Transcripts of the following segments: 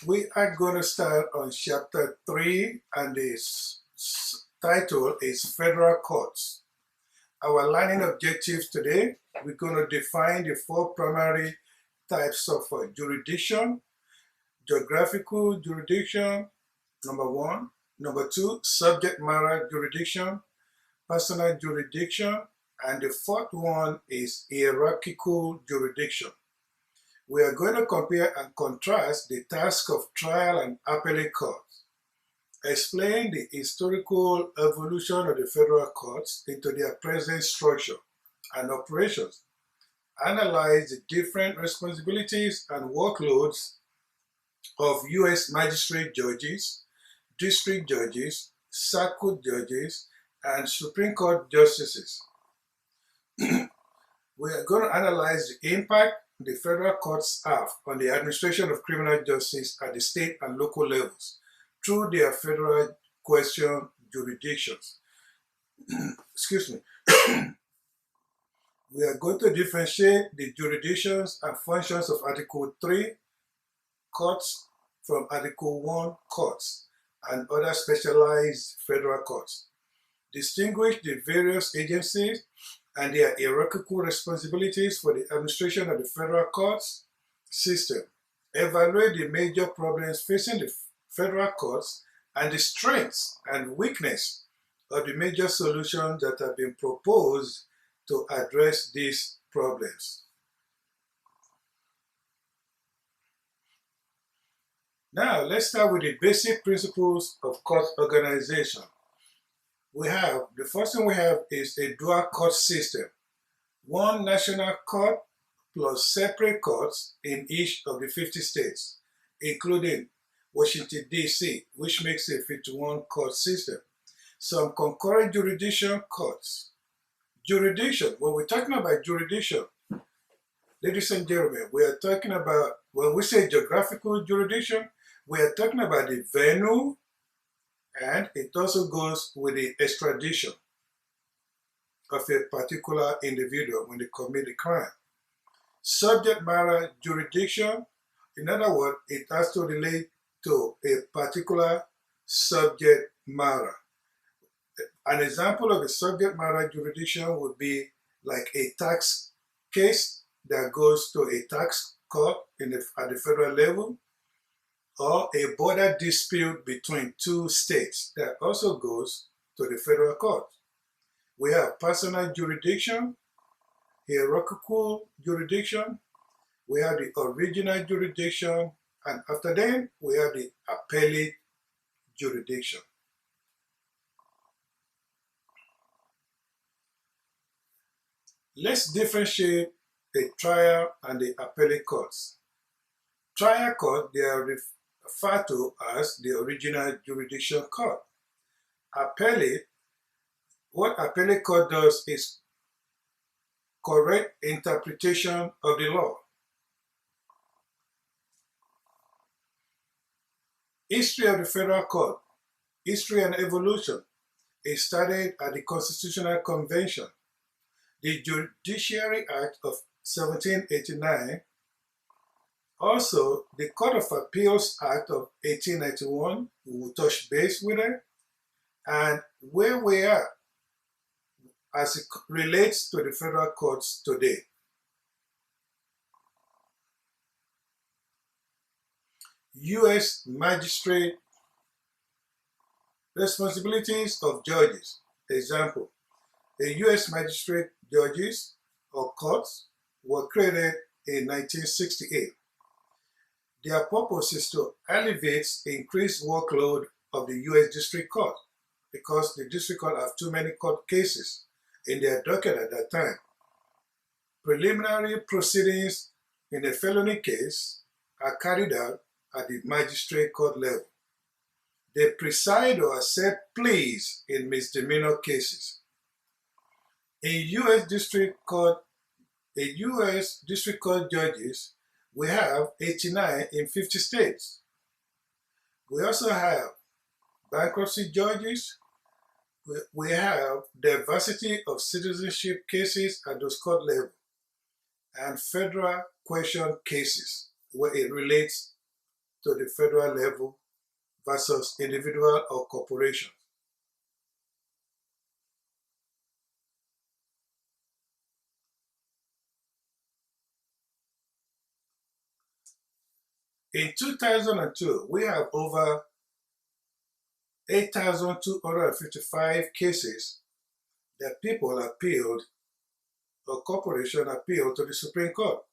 We are going to start on chapter 3, and the title is Federal Courts. Our learning objectives today, we're going to define the four primary types of jurisdiction: geographical jurisdiction, number one; number two, subject matter jurisdiction; personal jurisdiction; and the fourth one is hierarchical jurisdiction. We are going to compare and contrast the task of trial and appellate courts, explain the historical evolution of the federal courts into their present structure and operations, analyze the different responsibilities and workloads of U.S. magistrate judges, district judges, circuit judges, and Supreme Court justices. We are going to analyze the impact the federal courts have on the administration of criminal justice at the state and local levels through their federal question jurisdictions. Excuse me. We are going to differentiate the jurisdictions and functions of Article 3 courts from Article 1 courts and other specialized federal courts. Distinguish the various agencies and their hierarchical responsibilities for the administration of the federal courts system. Evaluate the major problems facing the federal courts and the strengths and weakness of the major solutions that have been proposed to address these problems. Now, let's start with the basic principles of court organization. The first thing we have is a dual court system. One national court plus separate courts in each of the 50 states, including Washington, D.C., which makes a 51 court system. Some concurrent jurisdiction courts. Jurisdiction, when we're talking about jurisdiction, ladies and gentlemen, we are talking about, when we say geographical jurisdiction, we are talking about the venue, and it also goes with the extradition of a particular individual when they commit a crime. Subject matter jurisdiction, in other words, it has to relate to a particular subject matter. An example of a subject matter jurisdiction would be like a tax case that goes to a tax court at the federal level, or a border dispute between two states that also goes to the federal court. We have personal jurisdiction, hierarchical jurisdiction, we have the original jurisdiction, and after that, we have the appellate jurisdiction. Let's differentiate the trial and the appellate courts. Trial court, they are referred to as the original jurisdiction court. Appellate, what appellate court does is correct interpretation of the law. History of the federal court, history and evolution. It started at the Constitutional Convention. The Judiciary Act of 1789, also the Court of Appeals Act of 1891, we will touch base with it, and where we are as it relates to the federal courts today. U.S. Magistrate responsibilities of judges. Example, the U.S. Magistrate Judges or courts were created in 1968. Their purpose is to alleviate the increased workload of the U.S. District Court because the District Court have too many court cases in their docket at that time. Preliminary proceedings in a felony case are carried out at the magistrate court level. They preside or accept pleas in misdemeanor cases. In U.S. District Court judges, we have 89 in 50 states. We also have bankruptcy judges. We have diversity of citizenship cases at those court level, and federal question cases where it relates to the federal level versus individual or corporation. In 2002, we have over 8,255 cases that people appealed or corporation appealed to the Supreme Court.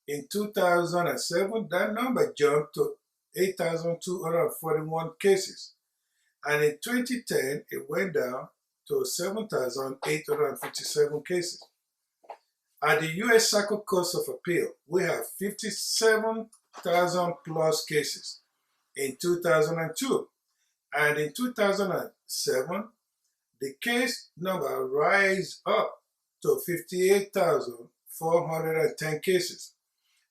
In 2007, that number jumped to 8,241 cases. And in 2010, it went down to 7,857 cases. At the U.S. Circuit Courts of Appeal, we have 57,000 plus cases in 2002. And in 2007, the case number rise up to 58,410 cases.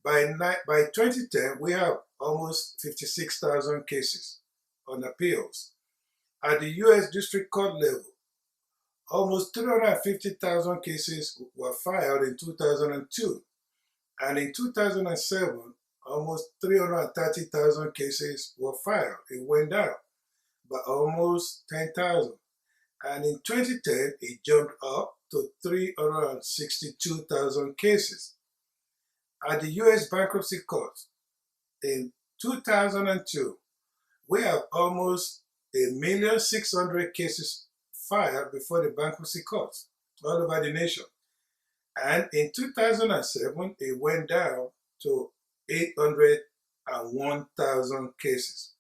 By 2010, we have almost 56,000 cases on appeals. At the U.S. District Court level, almost 350,000 cases were filed in 2002. And in 2007, almost 330,000 cases were filed. It went down by almost 10,000. And in 2010, it jumped up to 362,000 cases. At the U.S. Bankruptcy Court, in 2002, we have almost 1,600,000 cases filed before the bankruptcy courts all over the nation. And in 2007, it went down to 801,000 cases.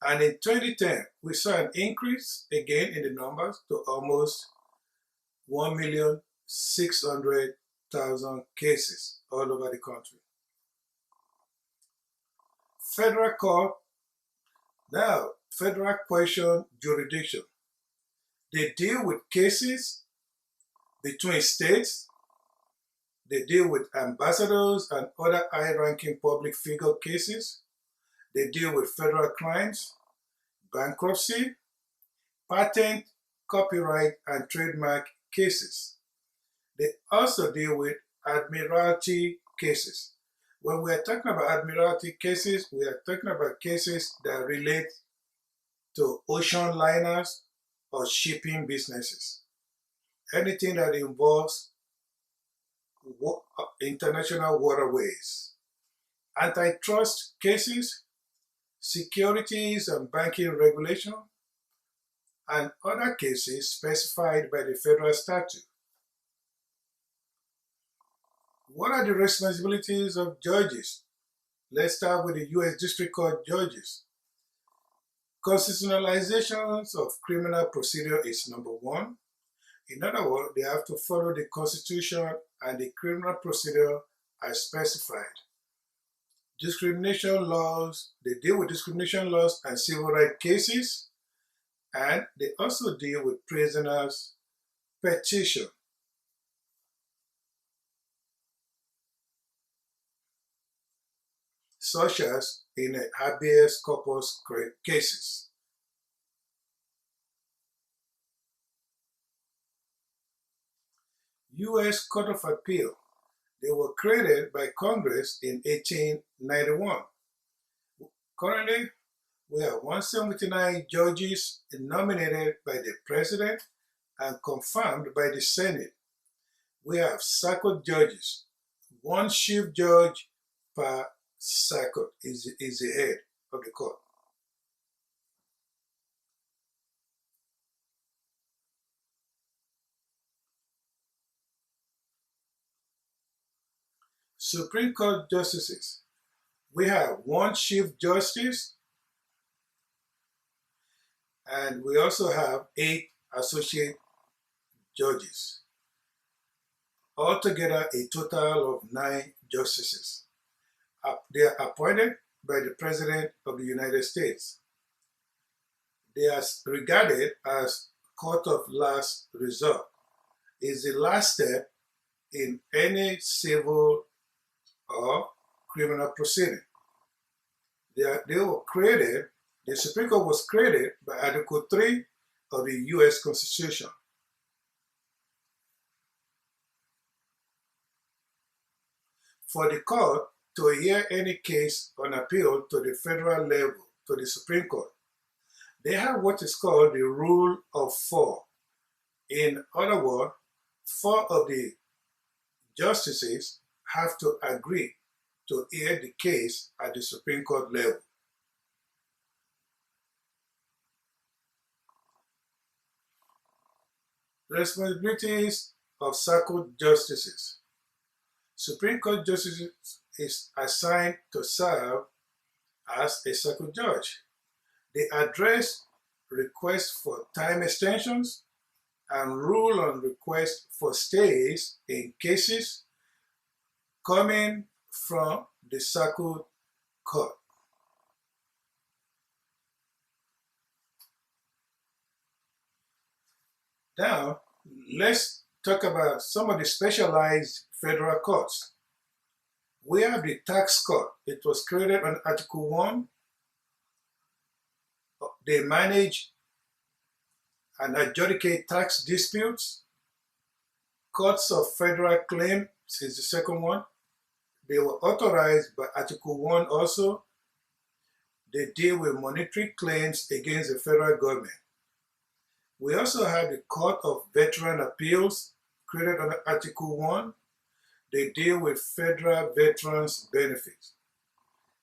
And in 2010, we saw an increase again in the numbers to almost 1,600,000 cases all over the country. Federal court, now federal question jurisdiction. They deal with cases between states. They deal with ambassadors and other high-ranking public figure cases. They deal with federal crimes, bankruptcy, patent, copyright, and trademark cases. They also deal with admiralty cases. When we are talking about admiralty cases, we are talking about cases that relate to ocean liners or shipping businesses. Anything that involves international waterways. Antitrust cases, securities and banking regulation, and other cases specified by the federal statute. What are the responsibilities of judges? Let's start with the U.S. District Court judges. Constitutionalizations of criminal procedure is number one. In other words, they have to follow the Constitution and the criminal procedure as specified. Discrimination laws, they deal with discrimination laws and civil rights cases, and they also deal with prisoners' petition. Such as in habeas corpus cases. U.S. Court of Appeal, they were created by Congress in 1891. Currently, we have 179 judges nominated by the President and confirmed by the Senate. We have circuit judges. One chief judge per circuit is the head of the court. Supreme Court justices. We have one Chief Justice, and we also have 8 associate judges. Altogether, a total of 9 justices. They are appointed by the President of the United States. They are regarded as court of last resort. It's the last step in any civil or criminal proceeding. They were created, the Supreme Court was created by Article 3 of the U.S. Constitution. For the court to hear any case on appeal to the federal level, to the Supreme Court. They have what is called the rule of four. In other words, four of the justices have to agree to hear the case at the Supreme Court level. Responsibilities of circuit justices. Supreme Court justices is assigned to serve as a circuit judge. They address requests for time extensions and rule on requests for stays in cases coming from the circuit court. Now, let's talk about some of the specialized federal courts. We have the tax court. It was created on Article 1. They manage and adjudicate tax disputes. Courts of Federal Claims is the second one. They were authorized by Article 1 also. They deal with monetary claims against the federal government. We also have the Court of Veteran Appeals, created under Article 1. They deal with federal veterans' benefits.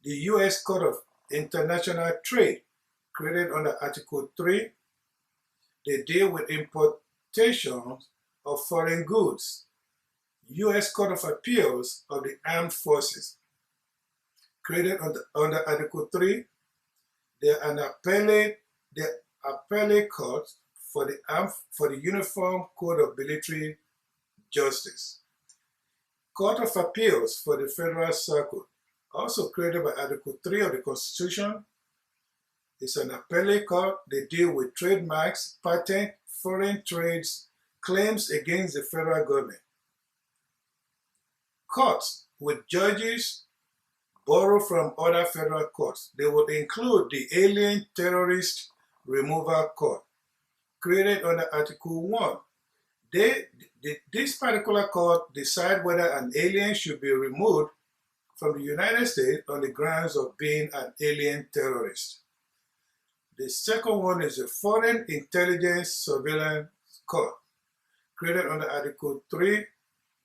The U.S. Court of International Trade, created under Article 3. They deal with importations of foreign goods. U.S. Court of Appeals of the Armed Forces, created under Article 3. They're an appellate court for the Uniform Code of Military Justice. Court of Appeals for the Federal Circuit, also created by Article 3 of the Constitution. It's an appellate court. They deal with trademarks, patent, foreign trades, claims against the federal government. Courts with judges borrow from other federal courts. They would include the Alien Terrorist Removal Court, created under Article 1. This particular court decide whether an alien should be removed from the United States on the grounds of being an alien terrorist. The second one is the Foreign Intelligence Surveillance Court, created under Article 3.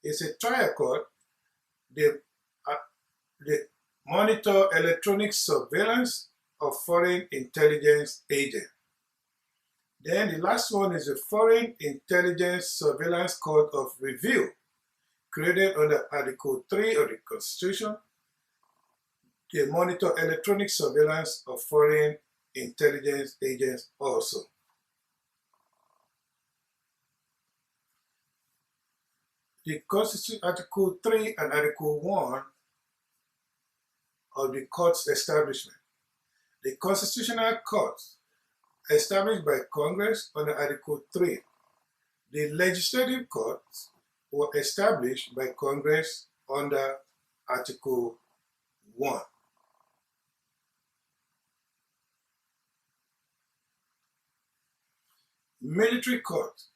It's a trial court. They monitor electronic surveillance of foreign intelligence agents. Then the last one is the Foreign Intelligence Surveillance Court of Review, created under Article 3 of the Constitution. They monitor electronic surveillance of foreign intelligence agents also. The Constitution, Article 3 and Article 1 of the court's establishment. The Constitutional Courts, established by Congress under Article 3. The legislative courts were established by Congress under Article 1. Military courts.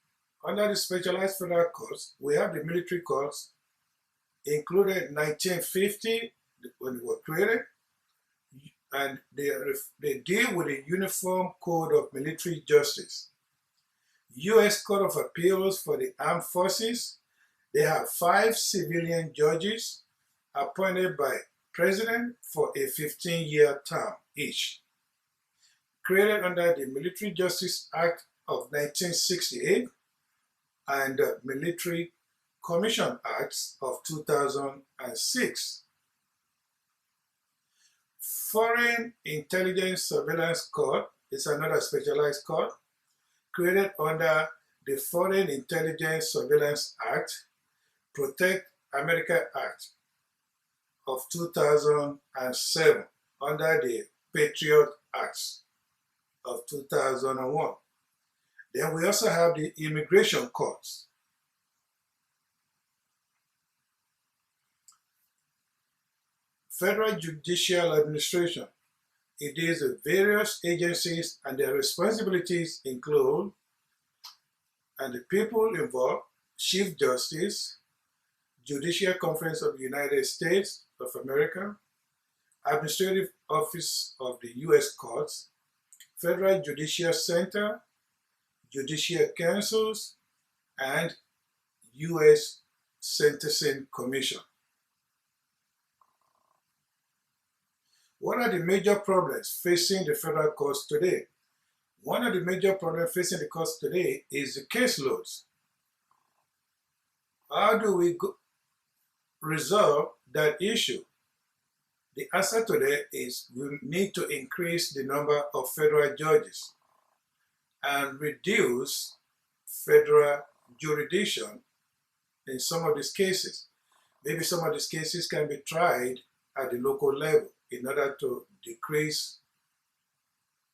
Under the specialized federal courts, we have the military courts, included in 1950 when they were created, and they deal with the Uniform Code of Military Justice. U.S. Court of Appeals for the Armed Forces, they have 5 civilian judges appointed by President for a 15-year term each. Created under the Military Justice Act of 1968 and the Military Commission Acts of 2006. Foreign Intelligence Surveillance Court is another specialized court created under the Foreign Intelligence Surveillance Act, Protect America Act of 2007 under the Patriot Acts of 2001. Then we also have the immigration courts. Federal Judicial Administration. It deals with various agencies and their responsibilities include, and the people involved, Chief Justice, Judicial Conference of the United States of America, Administrative Office of the U.S. Courts, Federal Judicial Center, Judicial Councils, and U.S. Sentencing Commission. What are the major problems facing the federal courts today? One of the major problems facing the courts today is the caseloads. How do we resolve that issue? The answer to that is we need to increase the number of federal judges and reduce federal jurisdiction in some of these cases. Maybe some of these cases can be tried at the local level in order to decrease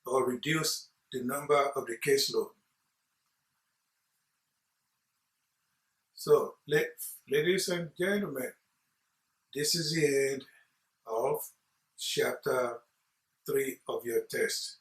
or reduce the number of the caseload. So, ladies and gentlemen, this is the end of chapter 3 of your test.